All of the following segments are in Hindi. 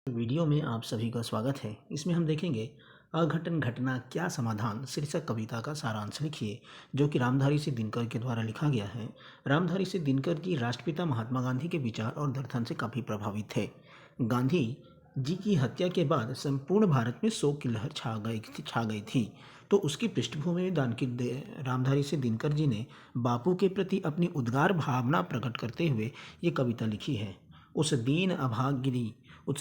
वीडियो में आप सभी का स्वागत है। इसमें हम देखेंगे अघटन घटना क्या समाधान शीर्षक कविता का सारांश लिखिए, जो कि रामधारी सिंह दिनकर के द्वारा लिखा गया है। रामधारी सिंह दिनकर जी राष्ट्रपिता महात्मा गांधी के विचार और दर्शन से काफ़ी प्रभावित थे। गांधी जी की हत्या के बाद संपूर्ण भारत में शोक की लहर छा गई थी। तो उसकी पृष्ठभूमि में रामधारी सिंह दिनकर जी ने बापू के प्रति अपनी उद्गार भावना प्रकट करते हुए ये कविता लिखी है। उस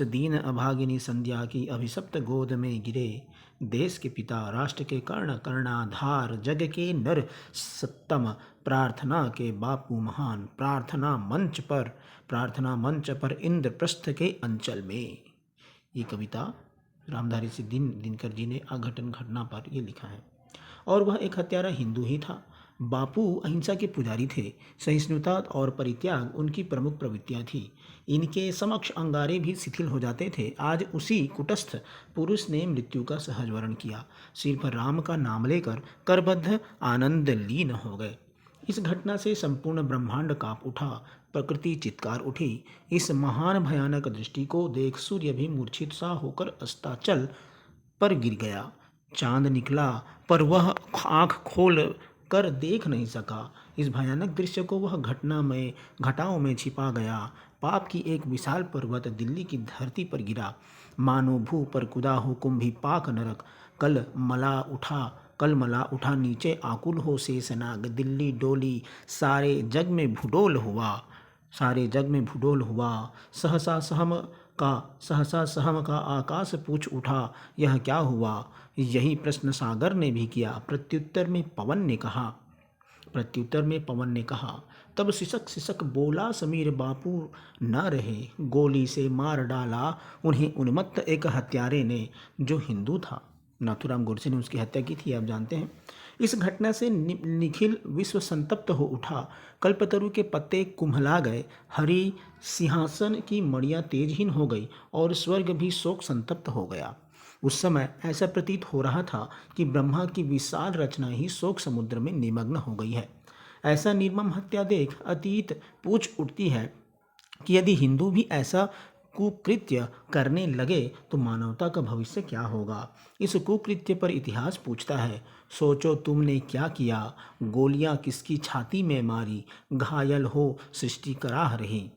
दीन अभागिनी संध्या की अभिशप्त गोद में गिरे, देश के पिता राष्ट्र के कर्ण कर्णाधार, जग के नर सत्तम, प्रार्थना के बापू महान, प्रार्थना मंच पर इंद्रप्रस्थ के अंचल में। ये कविता रामधारी सिंह दिनकर जी ने अघटन घटना पर ये लिखा है। और वह एक हत्यारा हिंदू ही था। बापू अहिंसा के पुजारी थे। सहिष्णुता और परित्याग उनकी प्रमुख प्रवृत्तियां थी। इनके समक्ष अंगारे भी शिथिल हो जाते थे। आज उसी कुटस्थ पुरुष ने मृत्यु का सहज वर्ण किया। सिर पर राम का नाम लेकर करबद्ध आनंद लीन हो गए। इस घटना से संपूर्ण ब्रह्मांड कांप उठा, प्रकृति चित्कार उठी। इस महान भयानक दृष्टि को देख सूर्य भी मूर्छित सा होकर अस्ताचल पर गिर गया। चांद निकला, पर वह आंख खोल कर देख नहीं सका। इस भयानक दृश्य को वह घटाओं में छिपा गया। पाप की एक विशाल पर्वत दिल्ली की धरती पर गिरा, मानो भू पर कुदा हो कुंभी पाक नरक। कल मला उठा नीचे आकुल हो शेषनाग। दिल्ली डोली, सारे जग में भूडोल हुआ। सहसा सहम का आकाश पूछ उठा, यह क्या हुआ। यही प्रश्न सागर ने भी किया। प्रत्युत्तर में पवन ने कहा, तब सिसक सिसक बोला समीर, बापू न रहे, गोली से मार डाला उन्हें उन्मत्त एक हत्यारे ने, जो हिंदू था। नाथूराम गोडसे ने उसकी हत्या की थी, आप जानते हैं। इस घटना से निखिल विश्व संतप्त हो उठा। कल्पतरु के पत्ते कुम्हला गए, हरि सिंहासन की मणियां तेजहीन हो गई और स्वर्ग भी शोक संतप्त हो गया। उस समय ऐसा प्रतीत हो रहा था कि ब्रह्मा की विशाल रचना ही शोक समुद्र में निमग्न हो गई है। ऐसा निर्मम हत्या देख अतीत पूछ उठती है कि यदि हिंदू भी ऐसा कुकृत्य करने लगे तो मानवता का भविष्य क्या होगा। इस कुकृत्य पर इतिहास पूछता है, सोचो तुमने क्या किया, गोलियां किसकी छाती में मारी, घायल हो सृष्टि कराह रही।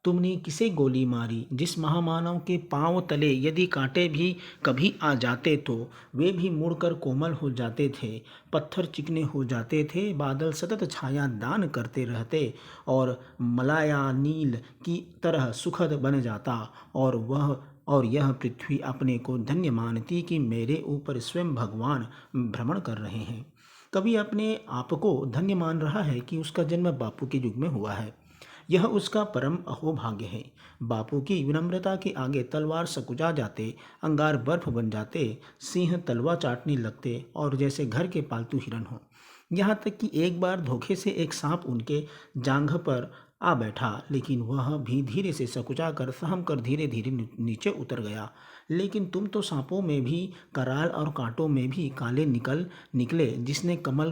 तुमने किसे गोली मारी। जिस महामानव के पांव तले यदि कांटे भी कभी आ जाते तो वे भी मुड़कर कोमल हो जाते थे, पत्थर चिकने हो जाते थे, बादल सतत छाया दान करते रहते और मलाया नील की तरह सुखद बन जाता, और यह पृथ्वी अपने को धन्य मानती कि मेरे ऊपर स्वयं भगवान भ्रमण कर रहे हैं। कभी अपने आप को धन्य मान रहा है कि उसका जन्म बापू के युग में हुआ है। यह उसका परम अहोभाग्य है। बापू की विनम्रता के आगे तलवार सकुचा जाते, अंगार बर्फ बन जाते, सिंह तलवा चाटने लगते और जैसे घर के पालतू हिरन हो। यहाँ तक कि एक बार धोखे से एक सांप उनके जांघ पर आ बैठा, लेकिन वह भी धीरे से सकुचा कर सहम कर धीरे धीरे नीचे उतर गया। लेकिन तुम तो सांपों में भी कराल और कांटों में भी काले निकले, जिसने कमल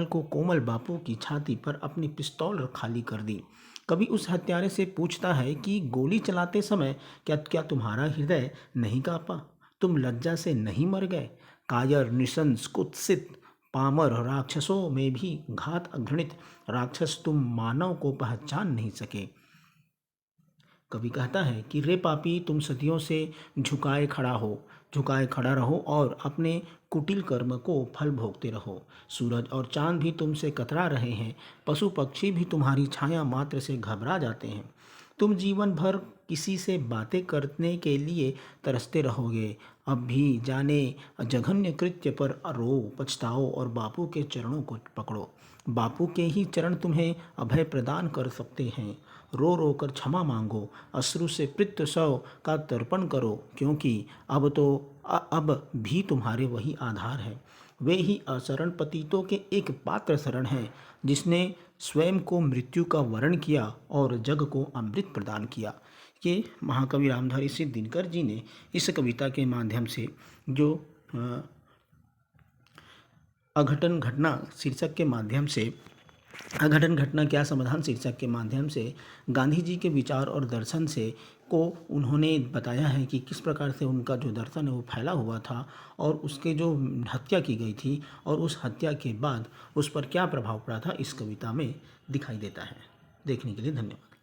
को कोमल बापू की छाती पर अपनी पिस्तौल खाली कर दी। कभी उस हत्यारे से पूछता है कि गोली चलाते समय क्या तुम्हारा हृदय नहीं कांपा, तुम लज्जा से नहीं मर गए। कायर, निशंस, कुत्सित, पामर राक्षसों में भी घात घृणित राक्षस तुम मानव को पहचान नहीं सके। कवि कहता है कि रे पापी, तुम सदियों से झुकाए खड़ा रहो और अपने कुटिल कर्म को फल भोगते रहो। सूरज और चांद भी तुमसे कतरा रहे हैं, पशु पक्षी भी तुम्हारी छाया मात्र से घबरा जाते हैं। तुम जीवन भर किसी से बातें करने के लिए तरसते रहोगे। अब भी जाने जघन्य कृत्य पर रो, पछताओ और बापू के चरणों को पकड़ो। बापू के ही चरण तुम्हें अभय प्रदान कर सकते हैं। रो रो कर क्षमा मांगो, अश्रु से पितृ शव का तर्पण करो, क्योंकि अब भी तुम्हारे वही आधार है। वे ही अशरण पतितों के एक पात्र शरण हैं, जिसने स्वयं को मृत्यु का वरण किया और जग को अमृत प्रदान किया। ये महाकवि रामधारी सिंह दिनकर जी ने इस कविता के माध्यम से जो अघटन घटना शीर्षक के माध्यम से अघटन घटना क्या समाधान शीर्षक के माध्यम से गांधी जी के विचार और दर्शन से को उन्होंने बताया है कि किस प्रकार से उनका जो दर्शन है वो फैला हुआ था और उसके जो हत्या की गई थी और उस हत्या के बाद उस पर क्या प्रभाव पड़ा था इस कविता में दिखाई देता है। देखने के लिए धन्यवाद।